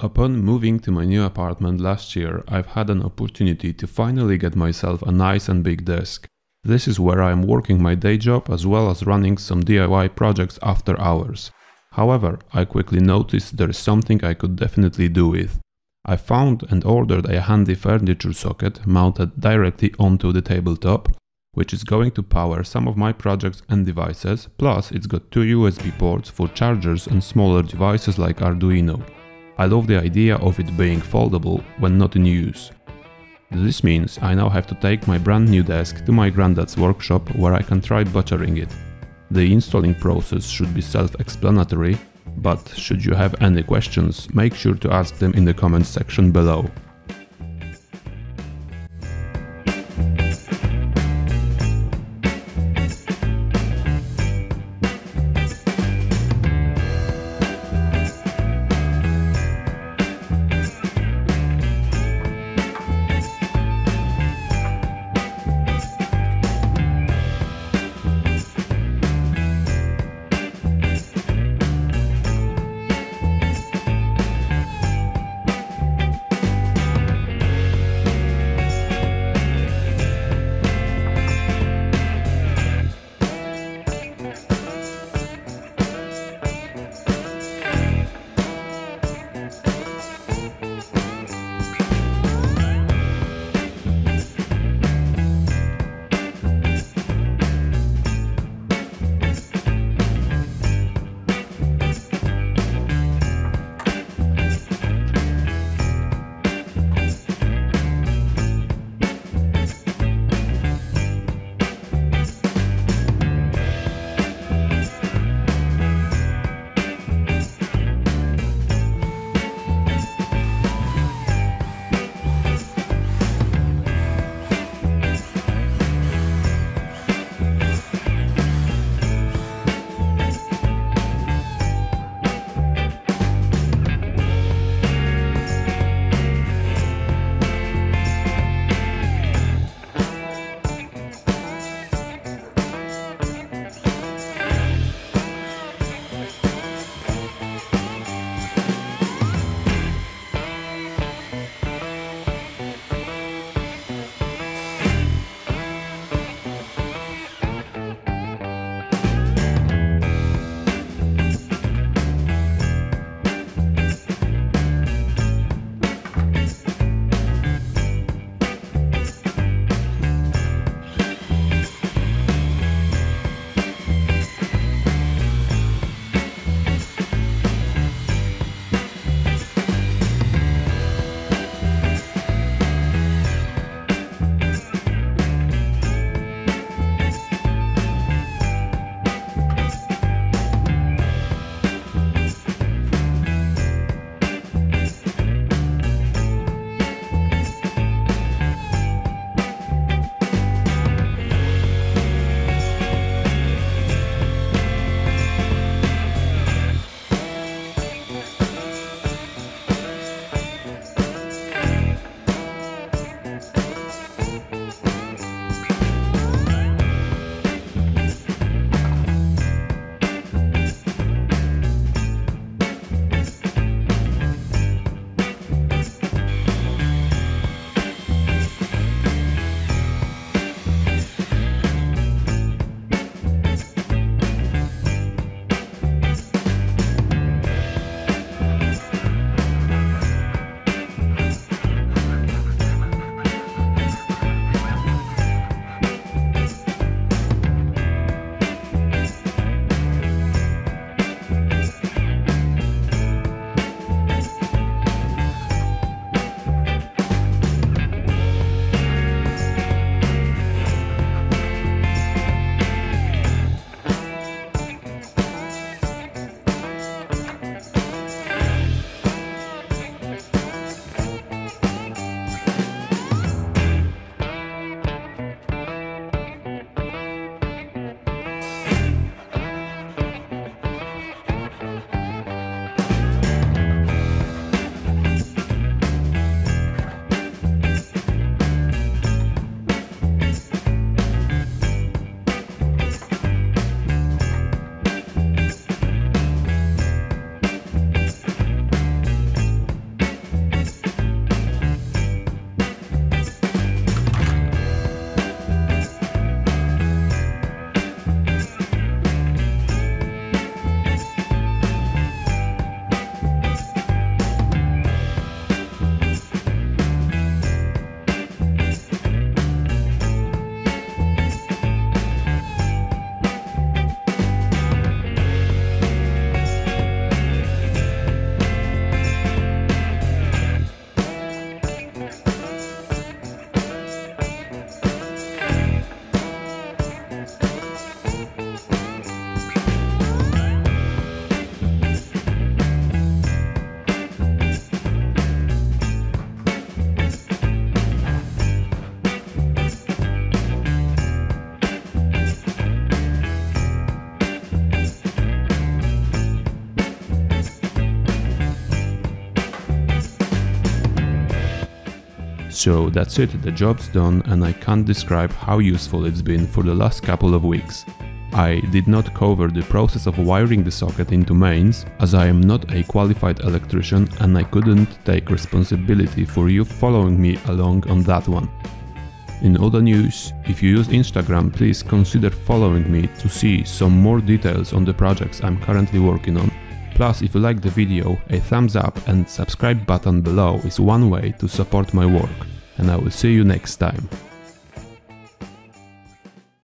Upon moving to my new apartment last year, I've had an opportunity to finally get myself a nice and big desk. This is where I am working my day job as well as running some DIY projects after hours. However, I quickly noticed there is something I could definitely do with. I found and ordered a handy furniture socket mounted directly onto the tabletop, which is going to power some of my projects and devices, plus it's got two USB ports for chargers and smaller devices like Arduino. I love the idea of it being foldable when not in use. This means I now have to take my brand new desk to my granddad's workshop where I can try butchering it. The installing process should be self-explanatory, but should you have any questions, make sure to ask them in the comments section below. So that's it, the job's done, and I can't describe how useful it's been for the last couple of weeks. I did not cover the process of wiring the socket into mains, as I am not a qualified electrician and I couldn't take responsibility for you following me along on that one. In other news, if you use Instagram, please consider following me to see some more details on the projects I'm currently working on. Plus, if you like the video, a thumbs up and subscribe button below is one way to support my work, and I will see you next time.